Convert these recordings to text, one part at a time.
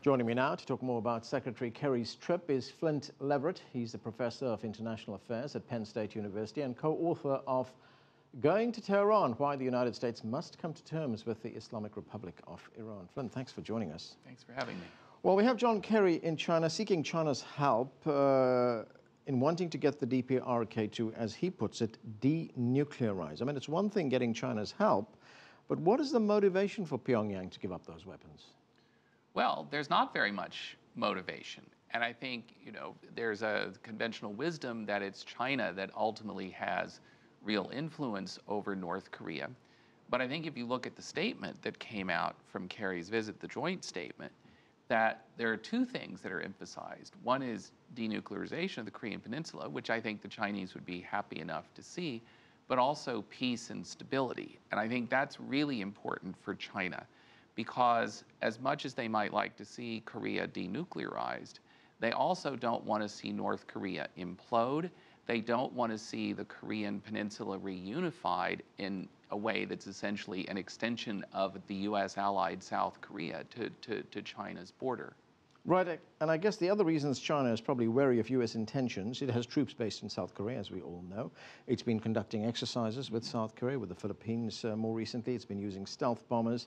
Joining me now to talk more about Secretary Kerry's trip is Flynt Leverett. He's the Professor of International Affairs at Penn State University and co-author of Going to Tehran, Why the United States Must Come to Terms with the Islamic Republic of Iran. Flynt, thanks for joining us. Thanks for having me. Well, we have John Kerry in China seeking China's help in wanting to get the DPRK to, as he puts it, denuclearize. I mean, it's one thing getting China's help, but what is the motivation for Pyongyang to give up those weapons? Well, there's not very much motivation. And I think, there's a conventional wisdom that it's China that ultimately has real influence over North Korea. But I think if you look at the statement that came out from Kerry's visit, the joint statement, that there are two things that are emphasized. One is denuclearization of the Korean Peninsula, which I think the Chinese would be happy enough to see, but also peace and stability. And I think that's really important for China, because as much as they might like to see Korea denuclearized, they also don't want to see North Korea implode. They don't want to see the Korean Peninsula reunified in a way that's essentially an extension of the U.S. allied South Korea to China's border. Right, and I guess the other reasons China is probably wary of U.S. intentions, it has troops based in South Korea, as we all know. It's been conducting exercises with South Korea, with the Philippines more recently. It's been using stealth bombers.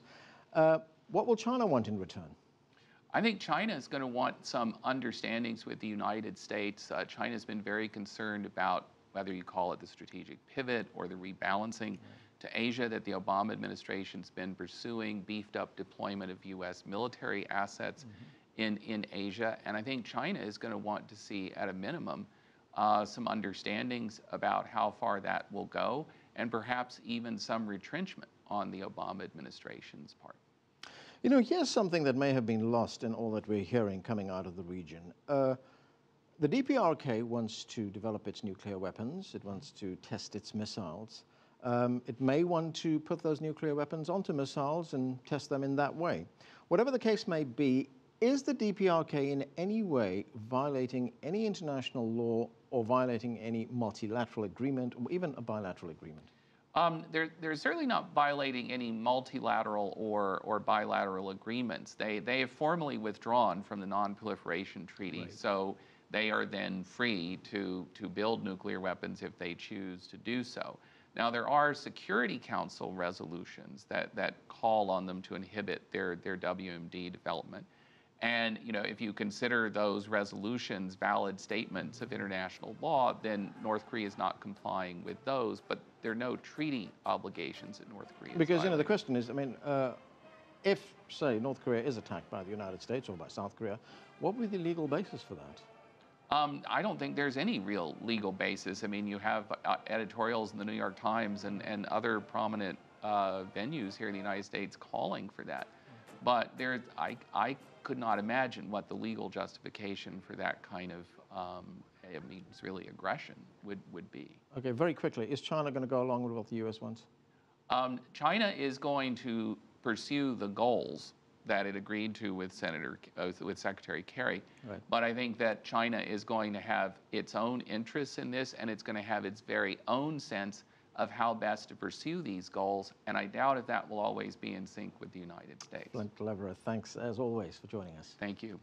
What will China want in return? I think China is going to want some understandings with the United States. China's been very concerned about whether you call it the strategic pivot or the rebalancing to Asia that the Obama administration's been pursuing, beefed up deployment of U.S. military assets in Asia. And I think China is going to want to see, at a minimum, some understandings about how far that will go, and perhaps even some retrenchment on the Obama administration's part. Here's something that may have been lost in all that we're hearing coming out of the region. The DPRK wants to develop its nuclear weapons. It wants to test its missiles. It may want to put those nuclear weapons onto missiles and test them in that way. Whatever the case may be, is the DPRK in any way violating any international law or violating any multilateral agreement or even a bilateral agreement? They're certainly not violating any multilateral or bilateral agreements. They have formally withdrawn from the Non-Proliferation Treaty, right. So they are then free to build nuclear weapons if they choose to do so. Now, there are Security Council resolutions that call on them to inhibit their WMD development. And if you consider those resolutions valid statements of international law, then North Korea is not complying with those, but there are no treaty obligations that North Korea is Because violating. the question is, if, say, North Korea is attacked by the United States or by South Korea, what would be the legal basis for that? I don't think there's any real legal basis. I mean, you have editorials in the New York Times and other prominent venues here in the United States calling for that. But I could not imagine what the legal justification for that kind of, it's really aggression would be. Okay, very quickly, is China going to go along with what the U.S. wants? China is going to pursue the goals that it agreed to with Secretary Kerry. Right. But I think that China is going to have its own interests in this, and it's going to have its very own sense of how best to pursue these goals, and I doubt if that will always be in sync with the United States. Flynt Leverett, thanks as always for joining us. Thank you.